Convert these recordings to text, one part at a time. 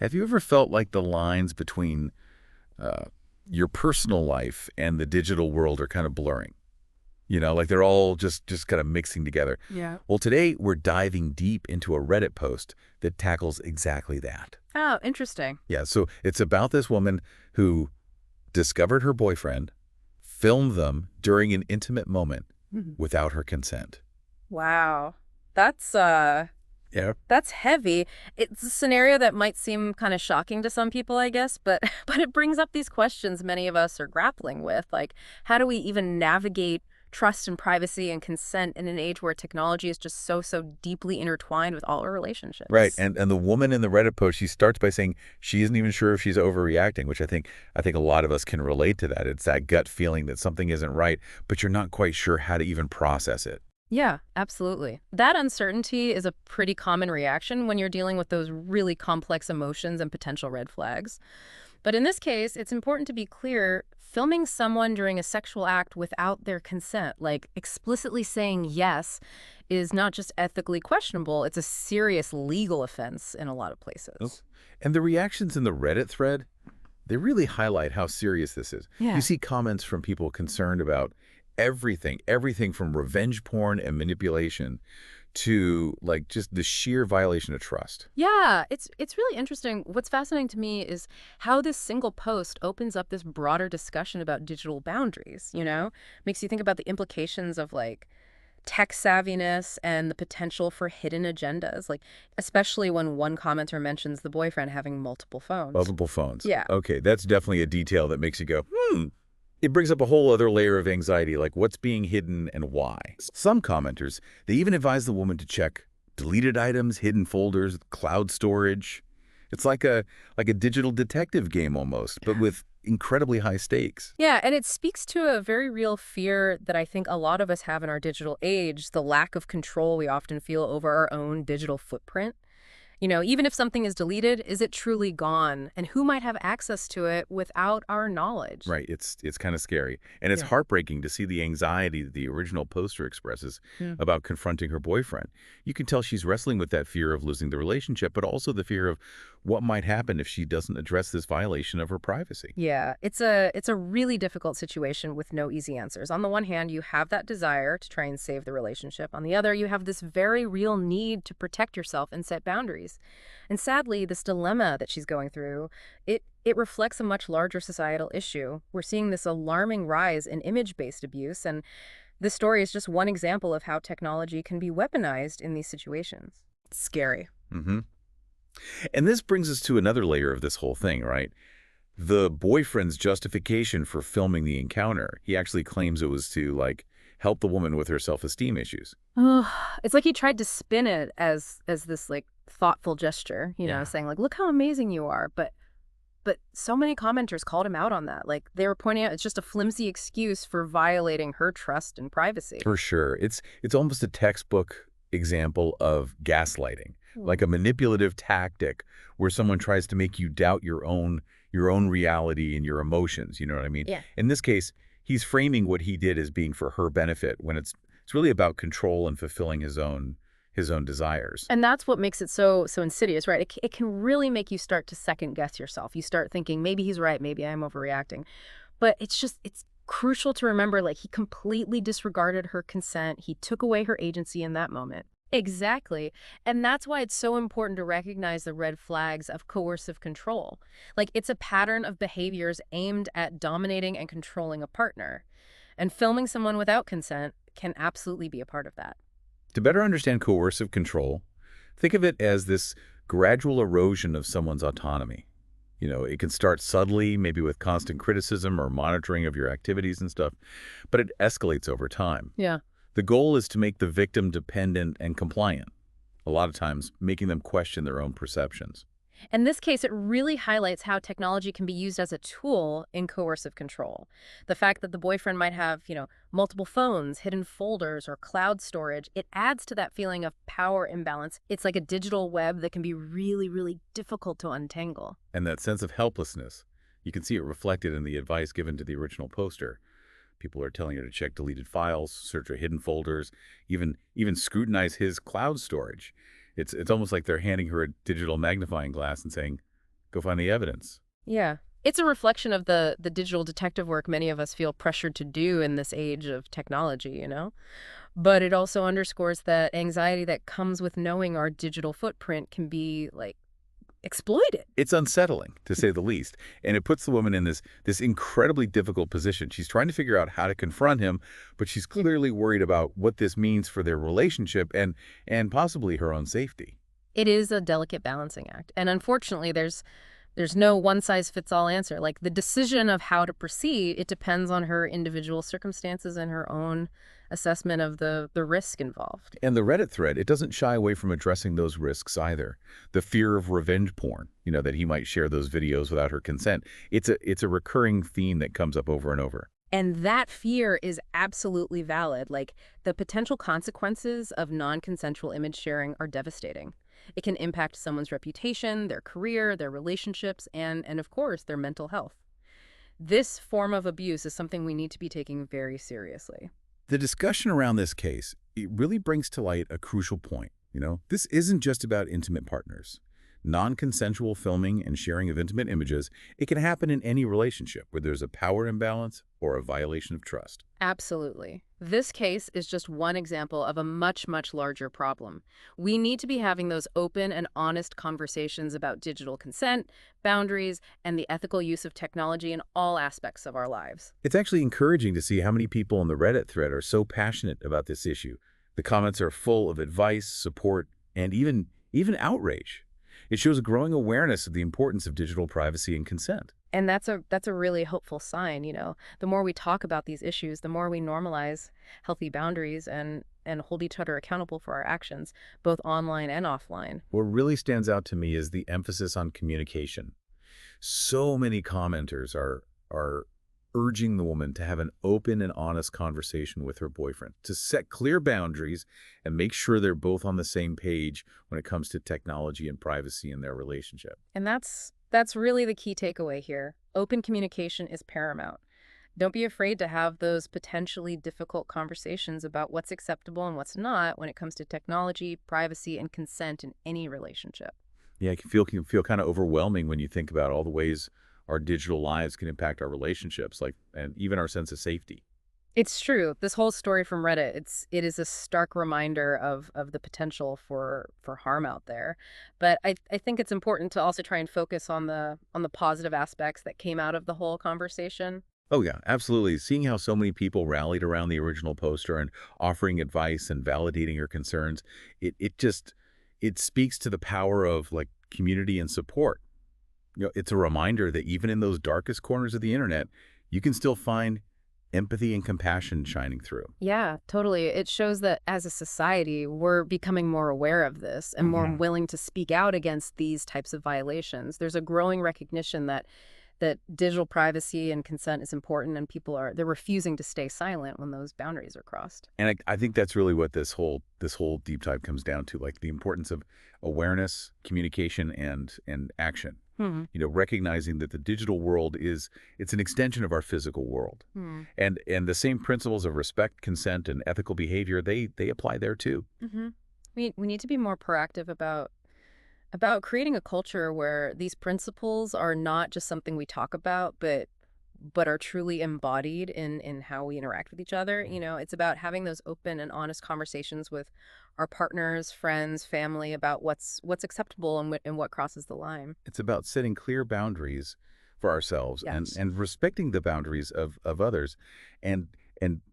Have you ever felt like the lines between uh, your personal life and the digital world are kind of blurring? Like they're all just kind of mixing together. Yeah. Well, today we're diving deep into a Reddit post that tackles exactly that. Oh, interesting. Yeah, so it's about this woman who discovered her boyfriend, filmed them during an intimate moment Mhm. without her consent. Wow. That's Yeah. that's heavy. It's a scenario that might seem kind of shocking to some people, I guess, but but it brings up these questions many of us are grappling with, like how do we even navigate trust and privacy and consent in an age where technology is just so deeply intertwined with all our Right. relationships? And the woman in the Reddit post, she starts by saying she isn't even sure if she's overreacting, which I think a lot of us can relate to that. It's that gut feeling that something isn't right, but you're not quite sure how to even process it. Yeah, absolutely. That uncertainty is a pretty common reaction when you're dealing with those really complex emotions and potential red flags. But in this case, it's important to be clear filming someone during a sexual act without their consent, like explicitly saying yes, is not just ethically questionable, it's a serious legal offense in a lot of Oh. places. And the reactions in the Reddit thread, they really highlight how serious this is. You Yeah. see comments from people concerned about everything from revenge porn and manipulation to like just the sheer violation of trust. Yeah, it's really interesting. What's fascinating to me is how this single post opens up this broader discussion about digital boundaries, you know? Makes you think about the implications of like tech savviness and the potential for hidden agendas, like especially when one commenter mentions the boyfriend having multiple phones. Multiple phones. Yeah. Okay, that's definitely a detail that makes you go, hmm. It brings up a whole other layer of anxiety, like what's being hidden and why. Some commenters, they even advise the woman to check deleted items, hidden folders, cloud storage. It's like a digital detective game almost, but with incredibly high stakes. Yeah, and it speaks to a very real fear that I think a lot of us have in our digital age, the lack of control we often feel over our own digital footprint. You know, even if something is deleted, is it truly gone? And who might have access to it without our knowledge? Right, it's kind of scary. And it's Yeah. heartbreaking to see the anxiety that the original poster expresses Yeah. about confronting her boyfriend. You can tell she's wrestling with that fear of losing the relationship, but also the fear of what might happen if she doesn't address this violation of her privacy. Yeah, it's a really difficult situation with no easy answers. On the one hand, you have that desire to try and save the relationship. On the other, you have this very real need to protect yourself and set boundaries. And sadly, this dilemma that she's going through, it reflects a much larger societal issue. We're seeing this alarming rise in image-based abuse, and this story is just one example of how technology can be weaponized in these situations. It's scary. hmm And this brings us to another layer of this whole thing, right? The boyfriend's justification for filming the encounter. He actually claims it was to, like, help the woman with her self-esteem issues. Oh, it's like he tried to spin it as this like thoughtful gesture, Yeah. saying like, "Look how amazing you are." But so many commenters called him out on that. Like they were pointing out it's just a flimsy excuse for violating her trust and privacy. For sure. It's almost a textbook example of gaslighting, like a manipulative tactic where someone tries to make you doubt your own reality and your emotions, you know what I mean? Yeah. In this case, he's framing what he did as being for her benefit when it's really about control and fulfilling his own desires. And that's what makes it so insidious, right? It can really make you start to second guess yourself. You start thinking maybe he's right, maybe I'm overreacting. But it's crucial to remember like he completely disregarded her consent. He took away her agency in that moment. Exactly. And that's why it's so important to recognize the red flags of coercive control. Like it's a pattern of behaviors aimed at dominating and controlling a partner. And filming someone without consent can absolutely be a part of that. To better understand coercive control, think of it as this gradual erosion of someone's autonomy. It can start subtly, maybe with constant criticism or monitoring of your activities and stuff, but it escalates over time. Yeah. The goal is to make the victim dependent and compliant, a lot of times making them question their own perceptions. In this case, it really highlights how technology can be used as a tool in coercive control. The fact that the boyfriend might have, multiple phones, hidden folders, or cloud storage, it adds to that feeling of power imbalance. It's like a digital web that can be really, really difficult to untangle. And that sense of helplessness, you can see it reflected in the advice given to the original poster. People are telling her to check deleted files, search her hidden folders, even scrutinize his cloud storage. It's almost like they're handing her a digital magnifying glass and saying, Go find the evidence. Yeah. It's a reflection of the digital detective work many of us feel pressured to do in this age of technology, But it also underscores that anxiety that comes with knowing our digital footprint can be, like, exploited. It's unsettling, to say the least, and it puts the woman in this incredibly difficult position. She's trying to figure out how to confront him, but she's clearly worried about what this means for their relationship and possibly her own safety. It is a delicate balancing act. And unfortunately, there's no one-size-fits-all answer. Like, the decision of how to proceed, it depends on her individual circumstances and her own assessment of the risk involved. And the Reddit thread, it doesn't shy away from addressing those risks either. The fear of revenge porn, that he might share those videos without her consent. It's a recurring theme that comes up over and over. And that fear is absolutely valid. Like, the potential consequences of non-consensual image sharing are devastating. It can impact someone's reputation, their career, their relationships, and of course, their mental health. This form of abuse is something we need to be taking very seriously. The discussion around this case, it really brings to light a crucial point. This isn't just about intimate partners. Non-consensual filming and sharing of intimate images, it can happen in any relationship where there's a power imbalance or a violation of trust. Absolutely. This case is just one example of a much, much larger problem. We need to be having those open and honest conversations about digital consent, boundaries, and the ethical use of technology in all aspects of our lives. It's actually encouraging to see how many people in the Reddit thread are so passionate about this issue. The comments are full of advice, support, and even outrage. It shows a growing awareness of the importance of digital privacy and consent. And that's a really hopeful sign. The more we talk about these issues, the more we normalize healthy boundaries and hold each other accountable for our actions, both online and offline. What really stands out to me is the emphasis on communication. So many commenters are urging the woman to have an open and honest conversation with her boyfriend, to set clear boundaries and make sure they're both on the same page when it comes to technology and privacy in their relationship. And that's really the key takeaway here. Open communication is paramount. Don't be afraid to have those potentially difficult conversations about what's acceptable and what's not when it comes to technology, privacy, and consent in any relationship. Yeah, it can feel kind of overwhelming when you think about all the ways our digital lives can impact our relationships, and even our sense of safety. It's true. This whole story from Reddit, it is a stark reminder of the potential for harm out there. But I think it's important to also try and focus on the positive aspects that came out of the whole conversation. Oh yeah, absolutely. Seeing how so many people rallied around the original poster and offering advice and validating her concerns, it speaks to the power of community and support. It's a reminder that even in those darkest corners of the internet, you can still find empathy and compassion shining through. Yeah, totally. It shows that as a society, we're becoming more aware of this and more willing to speak out against these types of violations. There's a growing recognition that digital privacy and consent is important, and they're refusing to stay silent when those boundaries are crossed. And I think that's really what this whole deep dive comes down to, the importance of awareness, communication, and action. Recognizing that the digital world it's an extension of our physical world. And the same principles of respect, consent, and ethical behavior, they apply there too. We need to be more proactive about creating a culture where these principles are not just something we talk about, but are truly embodied in how we interact with each other. It's about having those open and honest conversations with our partners, friends, family about what's acceptable and what crosses the line. It's about setting clear boundaries for ourselves Yes. and respecting the boundaries of others. And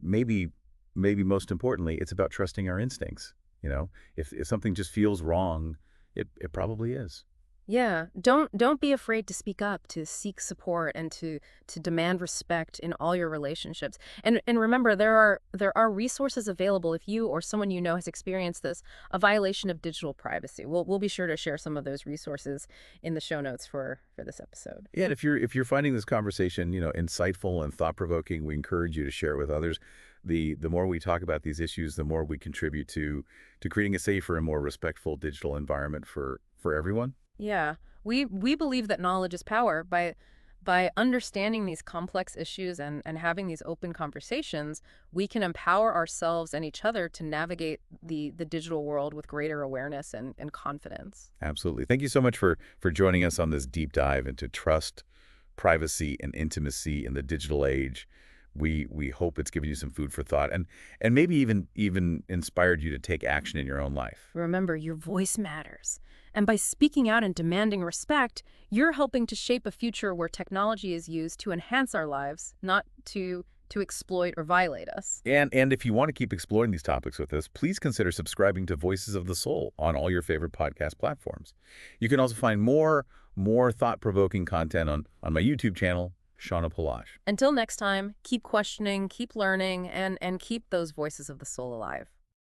maybe most importantly, it's about trusting our instincts. If something just feels wrong, it probably is. Yeah, don't be afraid to speak up, to seek support, and to demand respect in all your relationships. And remember, there are resources available if you or someone you know has experienced a violation of digital privacy. We'll be sure to share some of those resources in the show notes for this episode. Yeah, and if you're finding this conversation, insightful and thought-provoking, we encourage you to share it with others. The more we talk about these issues, the more we contribute to creating a safer and more respectful digital environment for everyone. Yeah, we believe that knowledge is power. By By understanding these complex issues and having these open conversations, we can empower ourselves and each other to navigate the digital world with greater awareness and confidence. Absolutely. Thank you so much for joining us on this deep dive into trust, privacy, and intimacy in the digital age. We hope it's given you some food for thought and maybe even inspired you to take action in your own life. Remember, your voice matters. And by speaking out and demanding respect, you're helping to shape a future where technology is used to enhance our lives, not to exploit or violate us. And if you want to keep exploring these topics with us, please consider subscribing to Voices of the Soul on all your favorite podcast platforms. You can also find more thought-provoking content on my YouTube channel, Shauna Palash. Until next time, keep questioning, keep learning, and keep those voices of the soul alive.